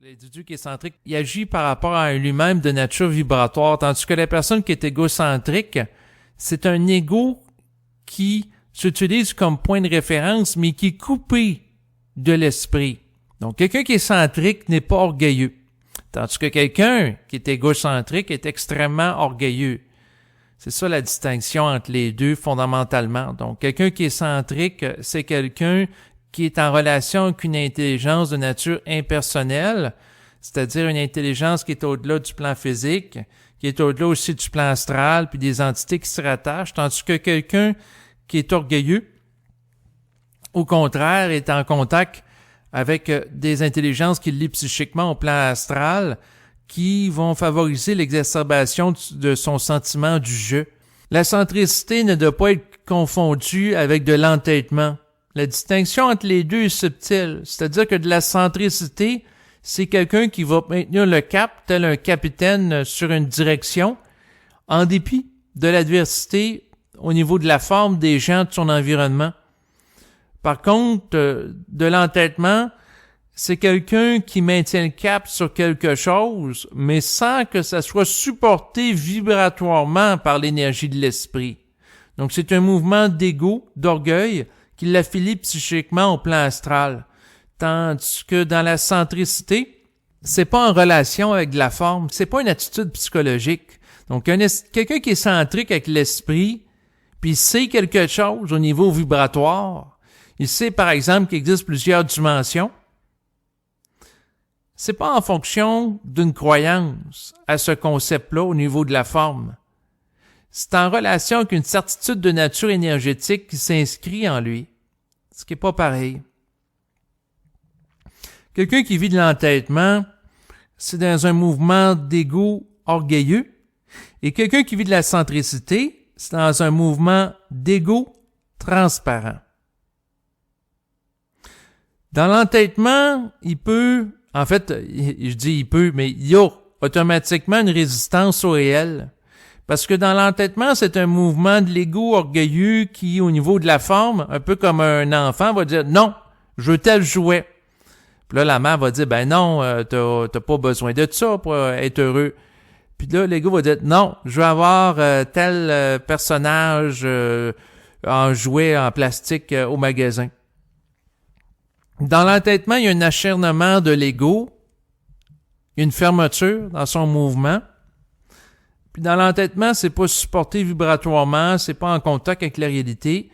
L'individu qui est centrique, il agit par rapport à lui-même de nature vibratoire, tandis que la personne qui est égocentrique, c'est un ego qui s'utilise comme point de référence, mais qui est coupé de l'esprit. Donc, quelqu'un qui est centrique n'est pas orgueilleux, tandis que quelqu'un qui est égocentrique est extrêmement orgueilleux. C'est ça la distinction entre les deux fondamentalement. Donc, quelqu'un qui est centrique, c'est quelqu'un qui est en relation avec une intelligence de nature impersonnelle, c'est-à-dire une intelligence qui est au-delà du plan physique, qui est au-delà aussi du plan astral, puis des entités qui se rattachent, tandis que quelqu'un qui est orgueilleux, au contraire, est en contact avec des intelligences qui lient psychiquement au plan astral, qui vont favoriser l'exacerbation de son sentiment du jeu. La centricité ne doit pas être confondue avec de l'entêtement. La distinction entre les deux est subtile, c'est-à-dire que de la centricité, c'est quelqu'un qui va maintenir le cap tel un capitaine sur une direction, en dépit de l'adversité au niveau de la forme des gens de son environnement. Par contre, de l'entêtement, c'est quelqu'un qui maintient le cap sur quelque chose, mais sans que ça soit supporté vibratoirement par l'énergie de l'esprit. Donc c'est un mouvement d'ego, d'orgueil, qui l'affilie psychiquement au plan astral. Tandis que dans la centricité, c'est pas en relation avec de la forme, c'est pas une attitude psychologique. Donc quelqu'un qui est centrique avec l'esprit, puis il sait quelque chose au niveau vibratoire, il sait par exemple qu'il existe plusieurs dimensions, c'est pas en fonction d'une croyance à ce concept-là au niveau de la forme. C'est en relation avec une certitude de nature énergétique qui s'inscrit en lui, ce qui n'est pas pareil. Quelqu'un qui vit de l'entêtement, c'est dans un mouvement d'ego orgueilleux, et quelqu'un qui vit de la centricité, c'est dans un mouvement d'ego transparent. Dans l'entêtement, mais il y a automatiquement une résistance au réel. Parce que dans l'entêtement, c'est un mouvement de l'ego orgueilleux qui, au niveau de la forme, un peu comme un enfant, va dire « Non, je veux tel jouet ». Puis là, la mère va dire « Ben non, t'as pas besoin de ça pour être heureux ». Puis là, l'ego va dire « Non, je veux avoir tel personnage en jouet, en plastique au magasin ». Dans l'entêtement, il y a un acharnement de l'ego, une fermeture dans son mouvement. Puis dans l'entêtement, c'est pas supporté vibratoirement, c'est pas en contact avec la réalité.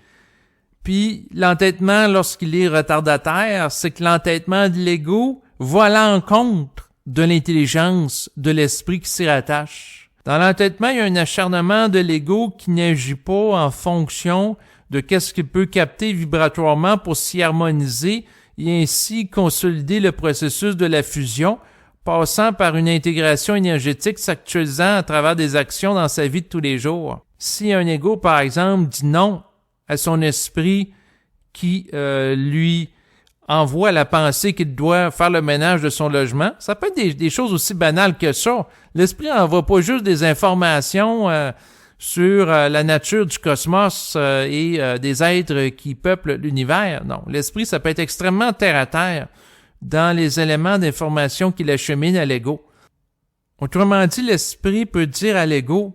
Puis l'entêtement, lorsqu'il est retardataire, c'est que l'entêtement de l'ego va à l'encontre de l'intelligence de l'esprit qui s'y rattache. Dans l'entêtement, il y a un acharnement de l'ego qui n'agit pas en fonction de qu'est-ce qu'il peut capter vibratoirement pour s'y harmoniser et ainsi consolider le processus de la fusion, passant par une intégration énergétique s'actualisant à travers des actions dans sa vie de tous les jours. Si un ego, par exemple, dit non à son esprit qui lui envoie la pensée qu'il doit faire le ménage de son logement, ça peut être des choses aussi banales que ça. L'esprit n'envoie pas juste des informations sur la nature du cosmos et des êtres qui peuplent l'univers. Non, l'esprit, ça peut être extrêmement terre-à-terre dans les éléments d'information qu'il achemine à l'ego. Autrement dit, l'esprit peut dire à l'ego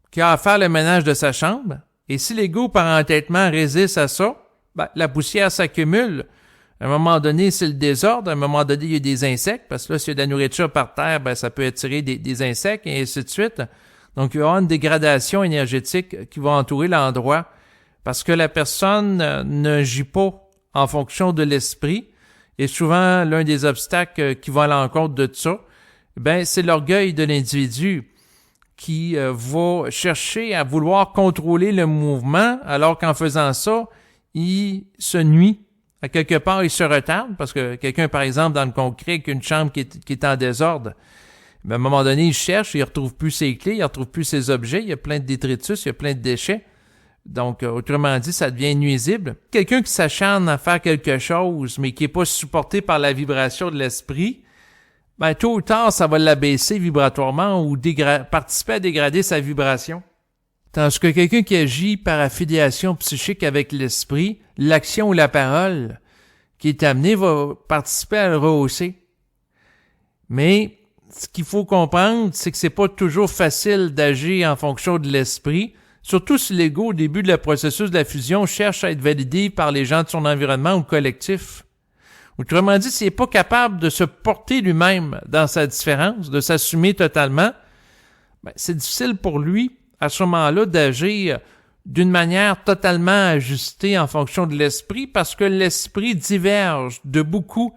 qu'il a à faire le ménage de sa chambre, et si l'ego par entêtement résiste à ça, la poussière s'accumule. À un moment donné, c'est le désordre, à un moment donné, il y a des insectes, parce que là, s'il y a de la nourriture par terre, ça peut attirer des insectes, et ainsi de suite. Donc, il y aura une dégradation énergétique qui va entourer l'endroit, parce que la personne n'agit pas en fonction de l'esprit, et souvent, l'un des obstacles qui va à l'encontre de ça, c'est l'orgueil de l'individu qui va chercher à vouloir contrôler le mouvement, alors qu'en faisant ça, il se nuit. À quelque part, il se retarde, parce que quelqu'un, par exemple, dans le concret, avec une chambre qui est en désordre, à un moment donné, il cherche, il retrouve plus ses clés, il retrouve plus ses objets, il y a plein de détritus, il y a plein de déchets. Donc, autrement dit, ça devient nuisible. Quelqu'un qui s'acharne à faire quelque chose, mais qui n'est pas supporté par la vibration de l'esprit, tôt ou tard, ça va l'abaisser vibratoirement ou participer à dégrader sa vibration. Tandis que quelqu'un qui agit par affiliation psychique avec l'esprit, l'action ou la parole qui est amenée va participer à le rehausser. Mais ce qu'il faut comprendre, c'est que c'est pas toujours facile d'agir en fonction de l'esprit, surtout si l'ego, au début de le processus de la fusion, cherche à être validé par les gens de son environnement ou collectif. Autrement dit, s'il n'est pas capable de se porter lui-même dans sa différence, de s'assumer totalement, c'est difficile pour lui, à ce moment-là, d'agir d'une manière totalement ajustée en fonction de l'esprit, parce que l'esprit diverge de beaucoup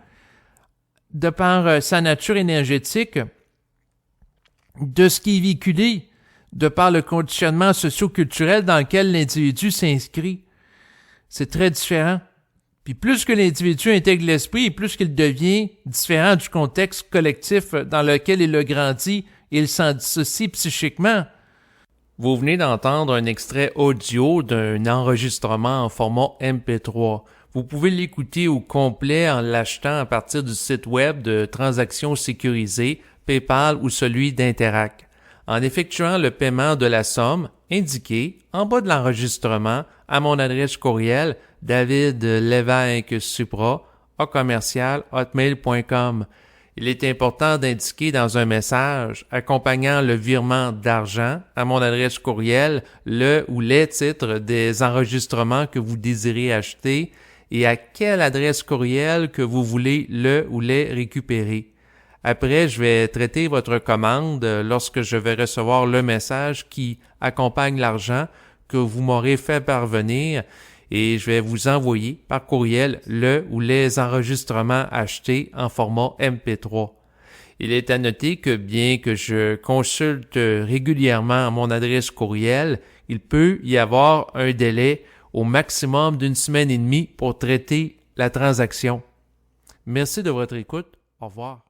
de par sa nature énergétique de ce qui est véhiculé de par le conditionnement socio-culturel dans lequel l'individu s'inscrit. C'est très différent. Puis plus que l'individu intègre l'esprit et plus qu'il devient différent du contexte collectif dans lequel il a grandi, il s'en dissocie psychiquement. Vous venez d'entendre un extrait audio d'un enregistrement en format MP3. Vous pouvez l'écouter au complet en l'achetant à partir du site web de transactions sécurisées, PayPal ou celui d'Interac. En effectuant le paiement de la somme indiquée en bas de l'enregistrement à mon adresse courriel davidlevesque-supra@hotmail.com. Il est important d'indiquer dans un message accompagnant le virement d'argent à mon adresse courriel le ou les titres des enregistrements que vous désirez acheter et à quelle adresse courriel que vous voulez le ou les récupérer. Après, je vais traiter votre commande lorsque je vais recevoir le message qui accompagne l'argent que vous m'aurez fait parvenir et je vais vous envoyer par courriel le ou les enregistrements achetés en format MP3. Il est à noter que bien que je consulte régulièrement mon adresse courriel, il peut y avoir un délai au maximum d'1 semaine et demie pour traiter la transaction. Merci de votre écoute. Au revoir.